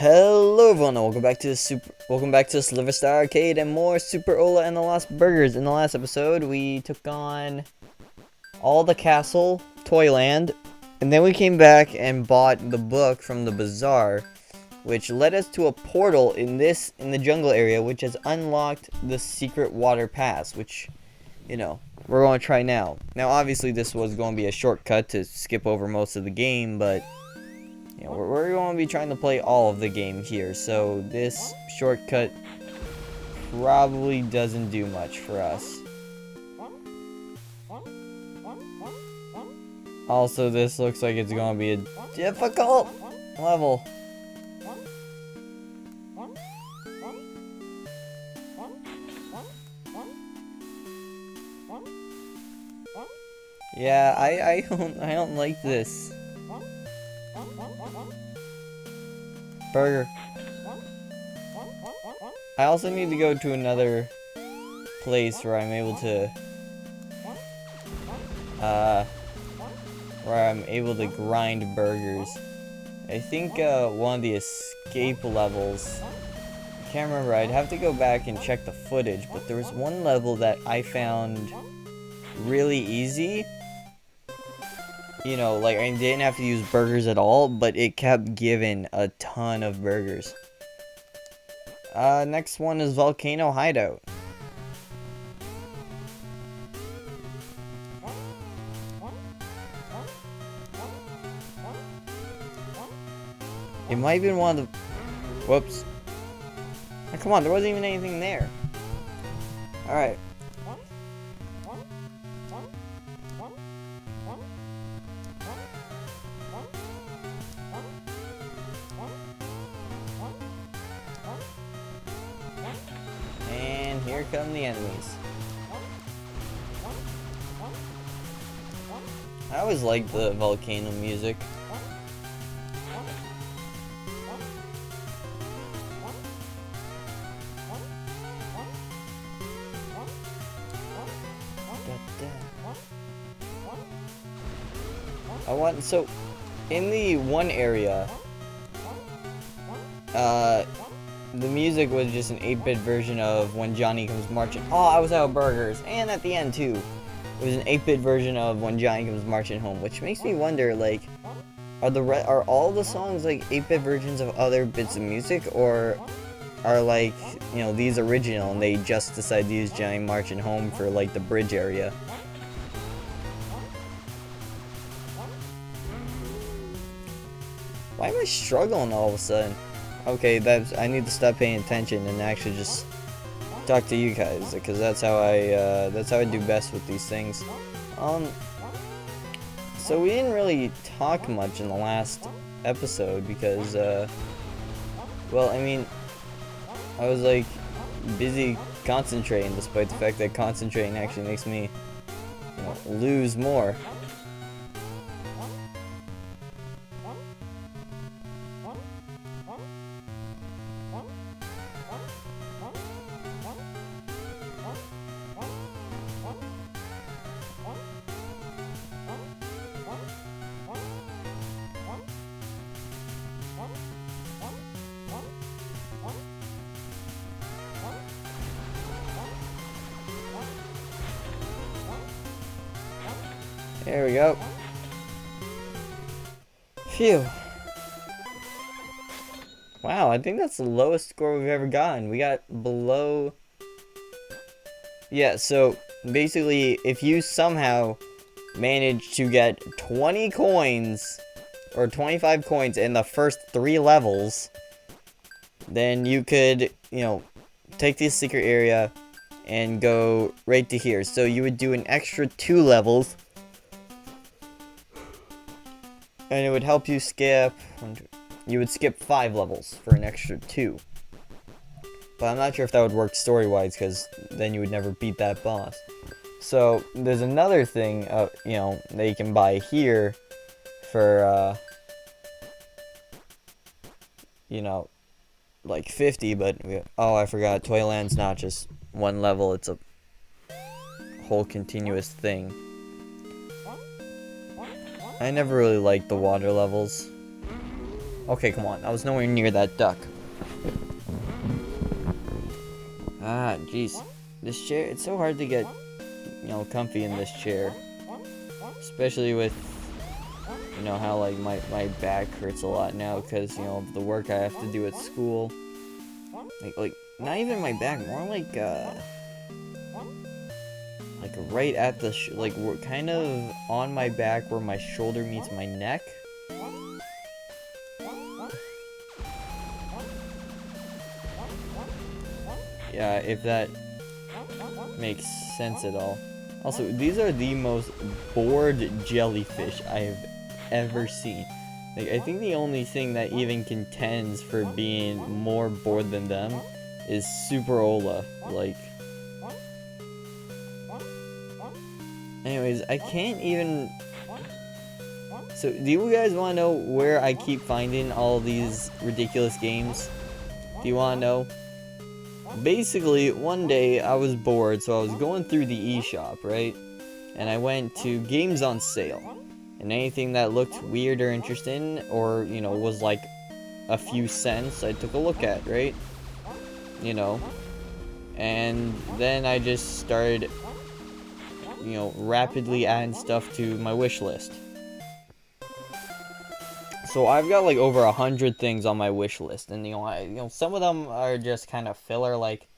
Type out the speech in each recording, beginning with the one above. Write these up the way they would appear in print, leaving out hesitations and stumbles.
Hello everyone, and welcome back to SliverStar Arcade and more Superola and the Lost Burgers. In the last episode, we took on all the castle, Toyland, and then we came back and bought the book from the bazaar, which led us to a portal in the jungle area, which has unlocked the secret water pass, which, we're going to try now. Now, obviously, this was going to be a shortcut to skip over most of the game, but we're going to be trying to play all of the game here, so this shortcut probably doesn't do much for us. Also, this looks like it's going to be a difficult level. Yeah, I don't like this. Burger. I also need to go to another place where I'm able to grind burgers. I think one of the escape levels, I can't remember, I'd have to go back and check the footage, but there was one level that I found really easy. Like I didn't have to use burgers at all, but it kept giving a ton of burgers. Next one is Volcano Hideout. It might have been one of the... Whoops. Oh, come on, there wasn't even anything there. Alright. And here come the enemies. I always liked the volcano music. So in the one area, the music was just an 8-bit version of When Johnny Comes Marching. Oh, I was out of burgers, and at the end too, it was an 8-bit version of When Johnny Comes Marching Home, which makes me wonder, like, are all the songs like 8-bit versions of other bits of music, or are like, these original and they just decided to use Johnny Marching Home for like the bridge area? Why am I struggling all of a sudden? Okay, I need to stop paying attention and actually just talk to you guys, because that's how I do best with these things. So we didn't really talk much in the last episode because, well, I mean, I was like busy concentrating, despite the fact that concentrating actually makes me, lose more. There we go. Phew. Wow, I think that's the lowest score we've ever gotten. We got below... Yeah, so basically, if you somehow manage to get 20 coins, or 25 coins in the first 3 levels, then you could, take this secret area and go right to here. So you would do an extra 2 levels. And it would help you skip... You would skip 5 levels for an extra 2. But I'm not sure if that would work story-wise, because then you would never beat that boss. So, there's another thing, that you can buy here for, like 50, but... Oh, I forgot, Toyland's not just one level, it's a whole continuous thing. I never really liked the water levels. Okay, come on. I was nowhere near that duck. Ah, jeez. This chair, it's so hard to get, you know, comfy in this chair. Especially with, you know, how, like, my back hurts a lot now because, you know, of the work I have to do at school. Like, not even my back, more like right at the, like, we're kind of on my back where my shoulder meets my neck. Yeah, if that makes sense at all. Also, these are the most bored jellyfish I have ever seen. Like, I think the only thing that even contends for being more bored than them is Superola. Like, anyways, I can't even... So, do you guys want to know where I keep finding all these ridiculous games? Do you want to know? Basically, one day I was bored, so I was going through the eShop, right? And I went to games on sale. And anything that looked weird or interesting, or, you know, was like a few cents, I took a look at, right? You know. And then I just started, you know, rapidly adding stuff to my wish list. So I've got like over 100 things on my wish list, and you know, some of them are just kind of filler, like,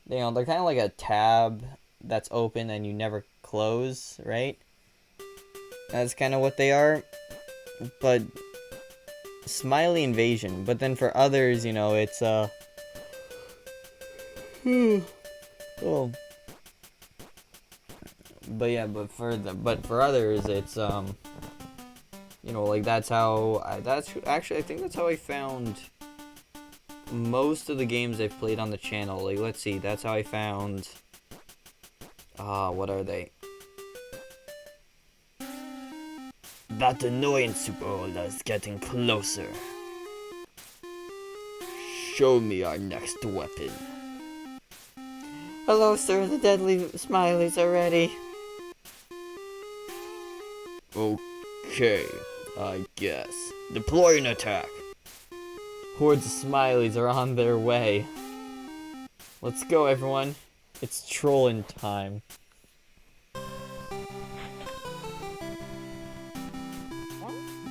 you know, they're kind of like a tab that's open and you never close, right? That's kind of what they are. But smiley invasion. But then for others, you know, it's oh. But yeah, but for others, it's you know, like that's how I think that's how I found most of the games I've played on the channel. Like, let's see, that's how I found what are they? That annoying Superola is getting closer. Show me our next weapon. Hello, sir, the deadly smileys are ready. Okay, I guess. Deploy an attack. Hordes of smileys are on their way. Let's go, everyone. It's trolling time.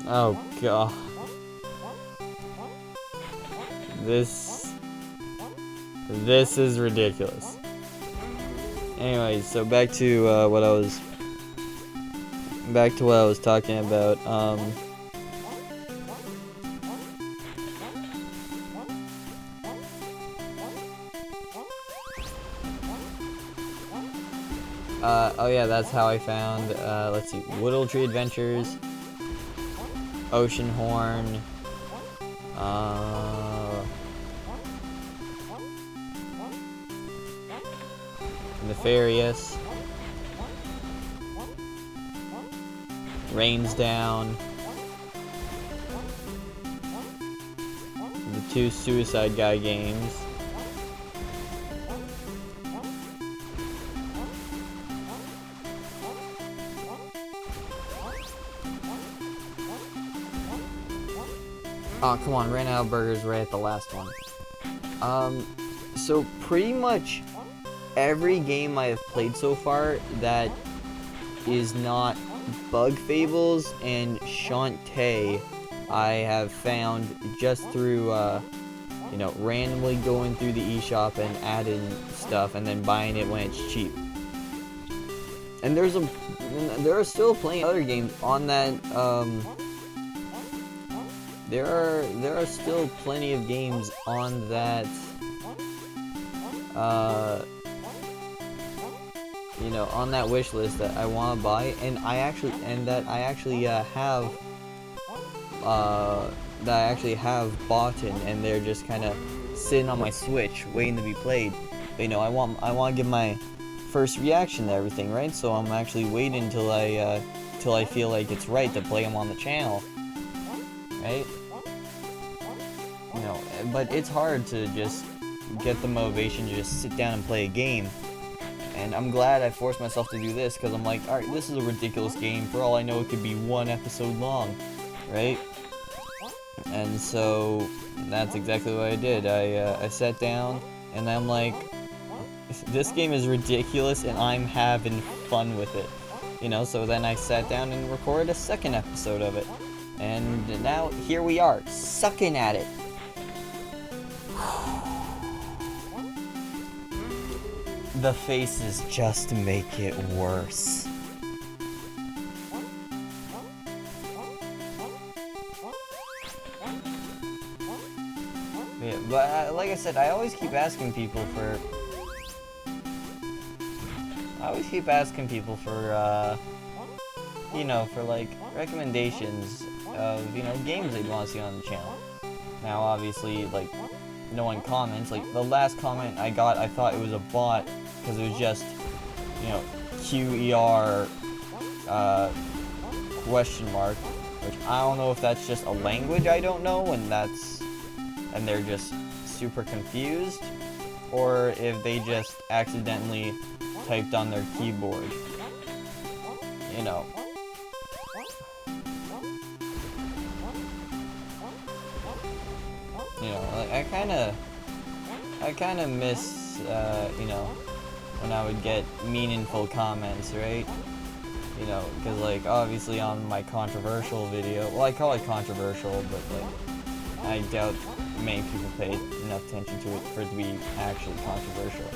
Oh, God. This is ridiculous. Anyways, so back to what I was talking about. Oh yeah, that's how I found, let's see, Woodle Tree Adventures, Ocean Horn, Nefarious, Rains Down, the 2 Suicide Guy games, oh, come on, ran out of burgers right at the last one. So pretty much every game I have played so far that is not Bug Fables and Shantae, I have found just through, you know, randomly going through the eShop and adding stuff and then buying it when it's cheap. And there are still plenty of other games on that, there are still plenty of games on that, you know, on that wish list that I want to buy, and I actually have bought it, and they're just kind of sitting on my Switch waiting to be played. But, you know, I want to give my first reaction to everything, right? So I'm actually waiting until I feel like it's right to play them on the channel, right? You know, but it's hard to just get the motivation to just sit down and play a game. And I'm glad I forced myself to do this, because I'm like, alright, this is a ridiculous game. For all I know, it could be 1 episode long, right? And so that's exactly what I did. I sat down and I'm like, this game is ridiculous and I'm having fun with it. You know, so then I sat down and recorded a second episode of it. And now here we are, sucking at it. The faces just make it worse. Yeah, but like I said, I always keep asking people for you know, for like recommendations of, you know, games they'd want to see on the channel. Now, obviously, like, no one comments. Like, the last comment I got, I thought it was a bot, because it was just, you know, QER, question mark, which I don't know if that's just a language I don't know, and they're just super confused, or if they just accidentally typed on their keyboard, you know. You know, like, I kind of miss, you know, when I would get meaningful comments, right? You know, because, like, obviously on my controversial video, well, I call it controversial, but, like, I doubt many people paid enough attention to it for it to be actually controversial.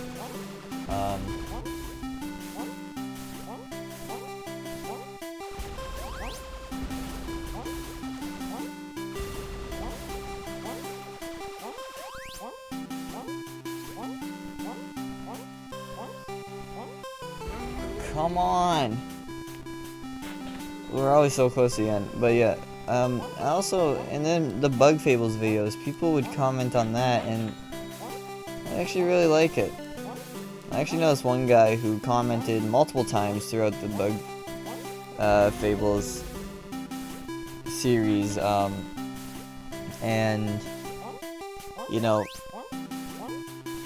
Come on! We're always so close to the end, but yeah. Also, and then the Bug Fables videos, people would comment on that, and I actually really like it. I actually know this one guy who commented multiple times throughout the Bug Fables series, and, you know,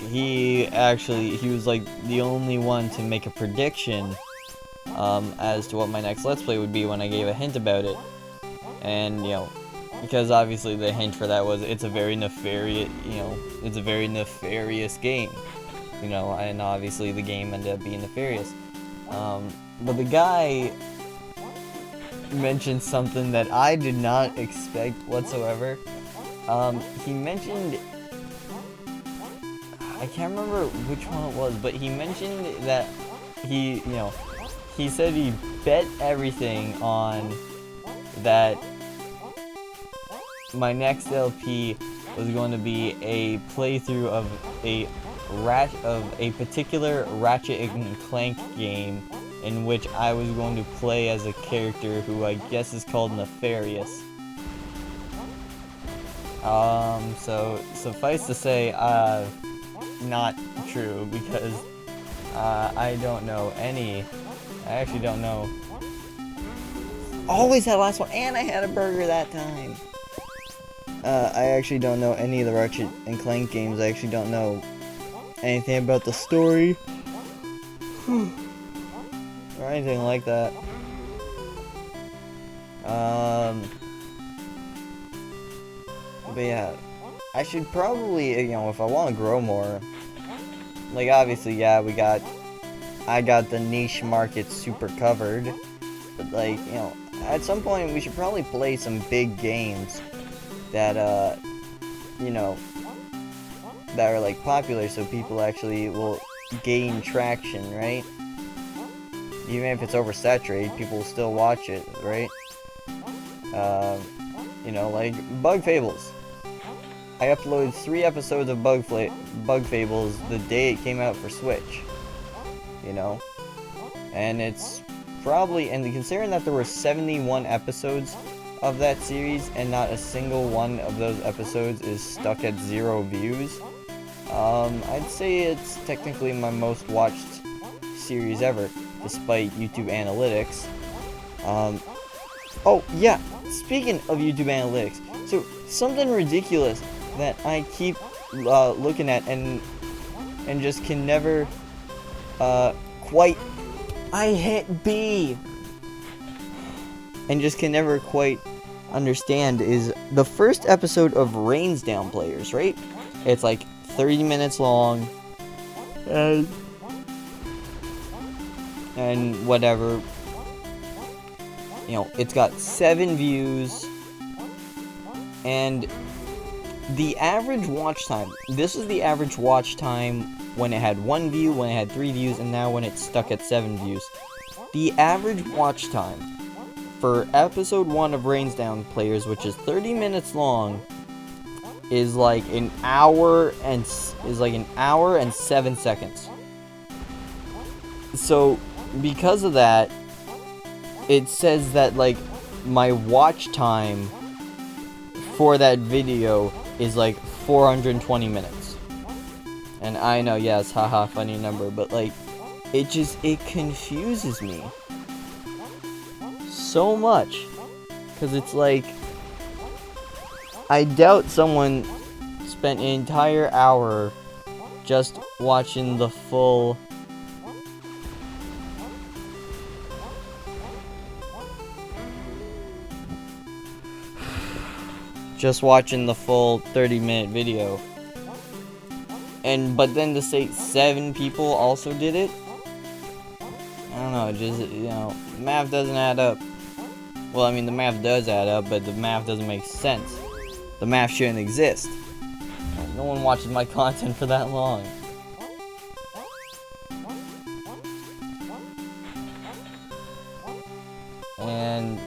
he was like the only one to make a prediction as to what my next Let's Play would be when I gave a hint about it. And, you know, because obviously the hint for that was it's a very nefarious game, you know, and obviously the game ended up being nefarious. But the guy mentioned something that I did not expect whatsoever. He mentioned, I can't remember which one it was, but he mentioned that he said he bet everything on that my next LP was going to be a playthrough of a particular Ratchet and Clank game in which I was going to play as a character who I guess is called Nefarious. So suffice to say, not true, because I don't know any. I actually don't know. Always that last one, and I had a burger that time. I actually don't know any of the Ratchet and Clank games. I actually don't know anything about the story or anything like that. But yeah, I should probably, you know, if I want to grow more, like, obviously, yeah, I got the niche market super covered, but, like, you know, at some point we should probably play some big games that, you know, that are, like, popular, so people actually will gain traction, right? Even if it's oversaturated, people will still watch it, right? You know, like Bug Fables. I uploaded 3 episodes of Bug Fables the day it came out for Switch. You know? And it's probably, and considering that there were 71 episodes of that series, and not a single one of those episodes is stuck at 0 views, I'd say it's technically my most watched series ever, despite YouTube analytics. Oh yeah, speaking of YouTube analytics, so something ridiculous that I keep looking at and just can never quite, I hit B, and just can never quite understand is the first episode of Rains Down Players, right? It's like 30 minutes long, and whatever. You know, it's got 7 views, and the average watch time, this is the average watch time when it had 1 view, when it had 3 views, and now when it's stuck at 7 views. The average watch time for episode 1 of Rains Down Players, which is 30 minutes long, is like an hour and 7 seconds. So because of that, it says that like my watch time for that video is like 420 minutes. And I know, yes, haha, funny number, but like it confuses me so much, because it's like, I doubt someone spent an entire hour just watching the full just watching the full 30-minute video. But then to say 7 people also did it, I don't know, just, you know, math doesn't add up. Well, I mean, the math does add up, but the math doesn't make sense. The math shouldn't exist. No one watches my content for that long. And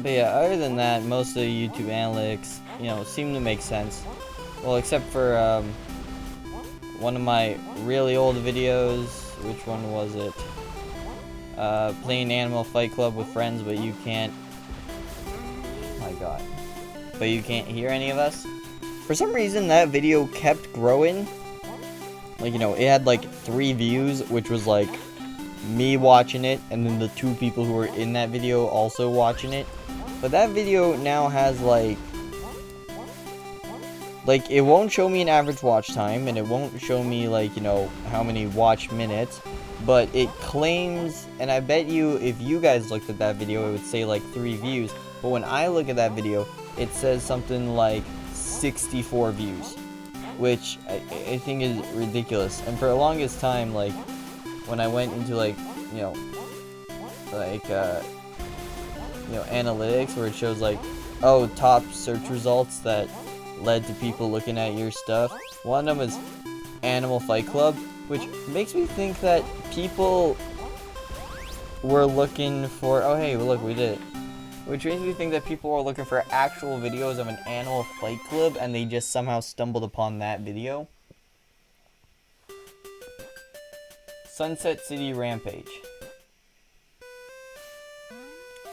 but yeah, other than that, most of the YouTube analytics, you know, seem to make sense. Well, except for one of my really old videos. Which one was it? Playing Animal Fight Club with friends, but you can't. Oh my god. But you can't hear any of us. For some reason, that video kept growing. Like, you know, it had like 3 views, which was like me watching it, and then the 2 people who were in that video also watching it. But that video now has like it won't show me an average watch time, and it won't show me like, you know, how many watch minutes, but it claims, and I bet you if you guys looked at that video, it would say like 3 views, but when I look at that video, it says something like 64 views, which I think is ridiculous. And for the longest time, like, when I went into like, you know, like, you know, analytics, where it shows like, oh, top search results that led to people looking at your stuff, one of them is Animal Fight Club, which makes me think that people were looking for, oh hey, look, we did it. Which makes me think that people were looking for actual videos of an Animal Fight Club, and they just somehow stumbled upon that video. Sunset City Rampage.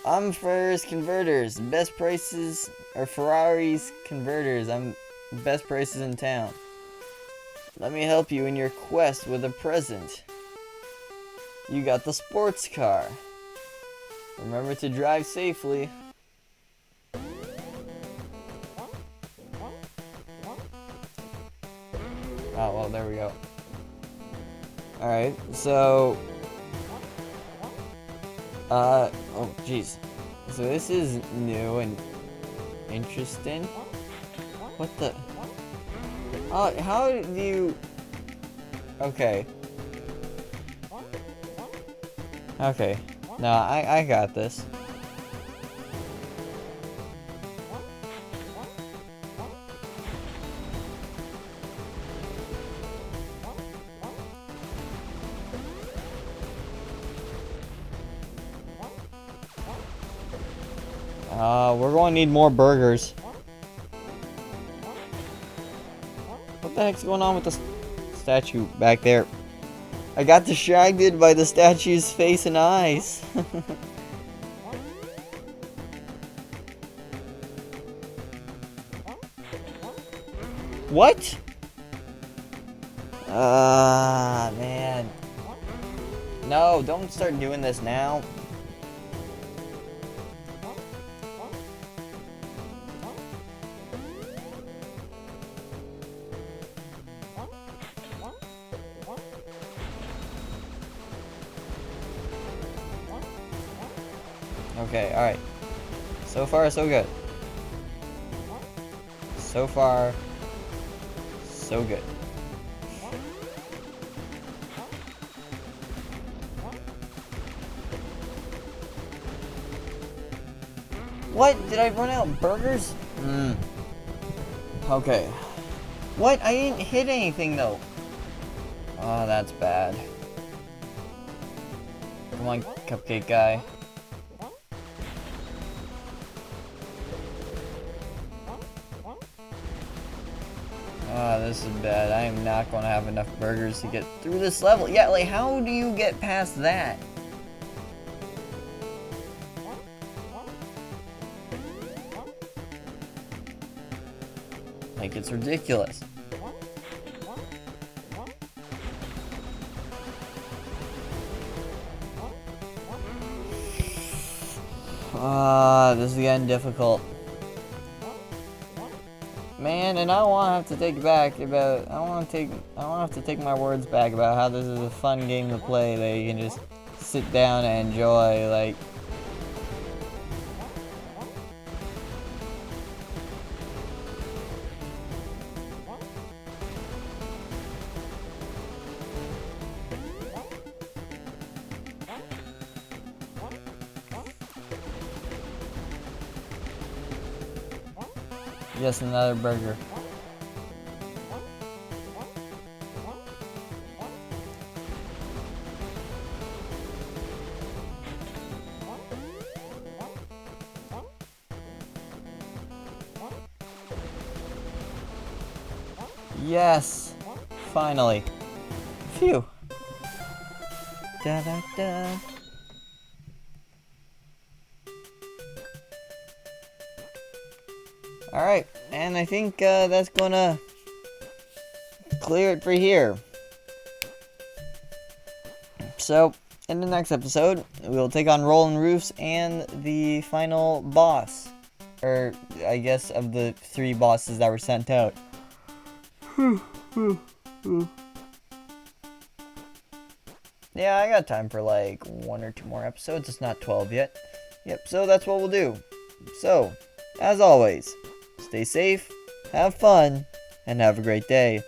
I'm first converters. Best prices are Ferraris converters. I'm best prices in town. Let me help you in your quest with a present. You got the sports car. Remember to drive safely. Oh, well, there we go. Alright, so oh jeez. So this is new and interesting. What the? How do you? Okay. Okay. No, I got this. We're going to need more burgers. What the heck's going on with the statue back there? I got distracted by the statue's face and eyes. What? Ah, man. No, don't start doing this now. Okay, alright. So far, so good. So far, so good. What? Did I run out of burgers? Okay. What? I didn't hit anything though. Oh, that's bad. Come on, cupcake guy. Ah, this is bad. I am not going to have enough burgers to get through this level. Yeah, like, how do you get past that? Like, it's ridiculous. Ah, this is getting difficult. Man, and I don't want to have to take back about. I don't want to have to take my words back about how this is a fun game to play that you can just sit down and enjoy. Like, just another burger. Yes, finally. Phew. Da da da. Alright, and I think that's gonna clear it for here. So, in the next episode, we'll take on Rolling Roofs and the final boss. Or, I guess, of the 3 bosses that were sent out. Yeah, I got time for like 1 or 2 more episodes. It's not 12 yet. Yep, so that's what we'll do. So, as always, stay safe, have fun, and have a great day.